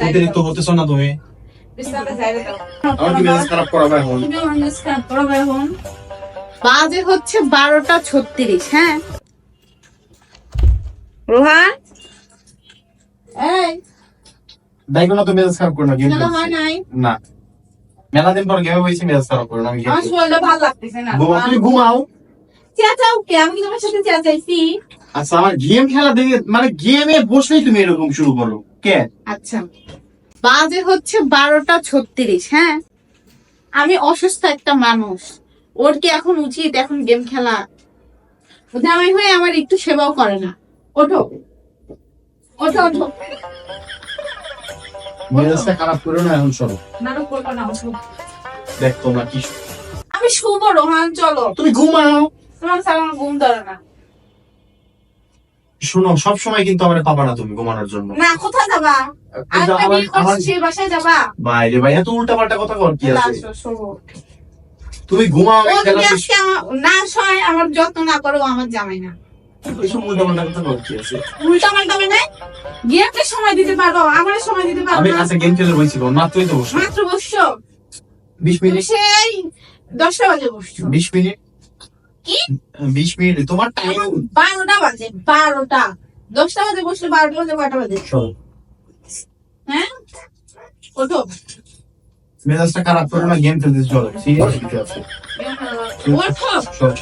অতিরিক্ত হতেছো না তুমি? আমার কি মেজাজ খারাপ করাবে এখন? বাজে হচ্ছে 12:36। হ্যাঁ রোহান, এই দেখো না, তুমি মেজাজ খারাপ করো না। গেম খেলা হয় নাই? না, মেলা দিন পর গেমে বসে মেজাজ খারাপ করো না। আমি আমার শরীরটা ভালো লাগতেছে না। তুমি ঘুমাও। চেঁচাও কে? আমি কি তোমার সাথে চেঁচাইছি? আচ্ছা, আমার গেম খেলা দেখে মানে গেমে বসলেই তুমি এরকম শুরু করো কে? আচ্ছা, বাজে হচ্ছে 12:36। হ্যাঁ, আমি অসুস্থ একটা মানুষ, ওর কি এখন উচিত এখন গেম খেলা? জামাই হয়ে আমার একটু সেবাও করে না। ওঠো ওঠো ওঠো, মেজাজটা খারাপ করো না এখন, সরো। নাটক করবো না, ওঠো। দেখ তোমরা কি, আমি শুবো রোহান, চলো। তুমি ঘুমাও। তোমার সারা আমার ঘুম ধরে না। শোনো, সব সময় কিন্তু আমার পাবা না তুমি ঘুমানোর জন্য। না, কোথায় যাবা? আরেকটা বিয়ে করছি, সেই বাসায় যাবা? বাইরে ভাই এত উল্টা পাল্টা কথা কর কি আছে? আসো, শোবো। তুমি ঘুমাও, আমি ও খেলা যদি শেষ। আজকে না শোয়, আমার যত্ন না করো, আমার জামাই না। এসব উল্টা পাল্টা কথা কর কি আছে? উল্টা পাল্টা মানে গেমকে সময় দিতে পারবো, আমার সময় দিতে পারবো আমি না। আচ্ছা গেম খেলে বসছি, মাত্রই তো বসো। মাত্র বসছো 20 মিনিট। সেই 10টা বাজে বসছো। 20 মিনিট কি 20 মিনিট তোমার টাইম? 12টা বাজে, 12টা। 10টা বাজে বসলে 12টা বাজে কয়টা বাজে? হ্যাঁ, ওঠো। মেজাজটা খারাপ করো না, গেম খেলতে চলো। সিরিয়াস কিছু আছে? ওঠো চলো।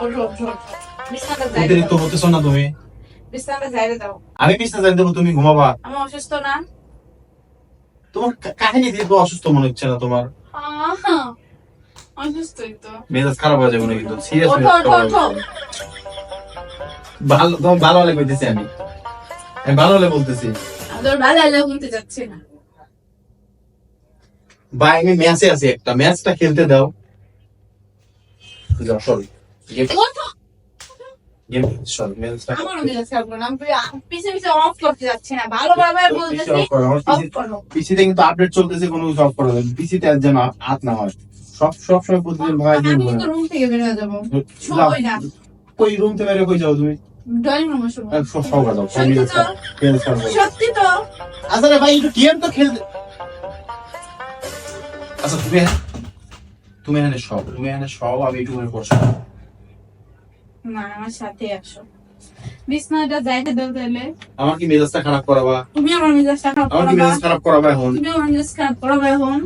ওঠো ওঠো, বিছানাটা যাই অতিরিক্ত হতেছো না তুমি? বিছানাটা যাইরে দাও। আমি বিছনা যাই দেবো, তুমি ঘুমাবা। আমি অসুস্থ না? তোমার কাহিনী দিয়ে তো অসুস্থ মনে হচ্ছে না তোমার? অসুস্থই তো। মেজাজ খারাপ হয়ে যাবে না কিন্তু, সিরিয়াস। ওঠো ওঠো ওঠো। ভালো, তোমার ভালো হলে কইতেছি আমি ভালো হলে বলতেছি। তোর ভালো লাগলে বলতে যাচ্ছি না। ভাই আমি ম্যাচে আছি, একটা ম্যাচটা খেলতে দাও। যাও, সরি। ওঠো। গেম সরি, ম্যাচটা আমার মেজাজ খারাপ করো না, আমি পিছে পিছে অফ করতে যাচ্ছি না, ভালোভাবে বলতেছি অফ করো। পিসিতে কিন্তু আপডেট চলতেছে, কোনো কিছু অফ করা যাবে পিসিতে যেন হাত না হয়। সব সময় প্রতিদিন ভাই দিন আমি তো রুম থেকে বের হয়ে যাবো, শোবই না। কই রুম থেকে বের কই যাও তুমি? ড্রয়িং রুমে শোবো। সব দাও। সত্যি তো। আচ্ছা রে ভাই, একটু গেম তো খেলতে। আচ্ছা তুমি এখানে সব আমি একটু মনে করছি। না, আমার সাথে আসো, বিছনাটা যাইতে দাও তাহলে। আমার কি মেজাজটা খারাপ করাবা? তুমি আমার মেজাজটা খারাপ আমার কি করাবা? মেজাজ খারাপ করাবা এখন? তুমি আমার মেজাজ খারাপ করাবা এখন?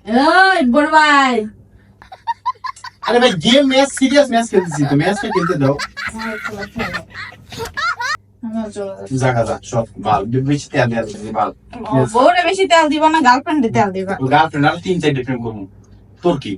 এই বড় ভাই, আরে ভাই গেম ম্যাচ, সিরিয়াস ম্যাচ খেলতেছি তো, ম্যাচটা খেলতে দাও। আমার খেলা খেলো। আমিও চলে যাচ্ছি। জাগা যা সব বাল বেশি তেল দেওয়া যাবে বাল। ও, বউরে বেশি তেল দিবা না, গার্লফ্রেন্ডে তেল দিবা? গার্লফ্রেন্ড আর 3-4 প্রেম করবো, তোর কি?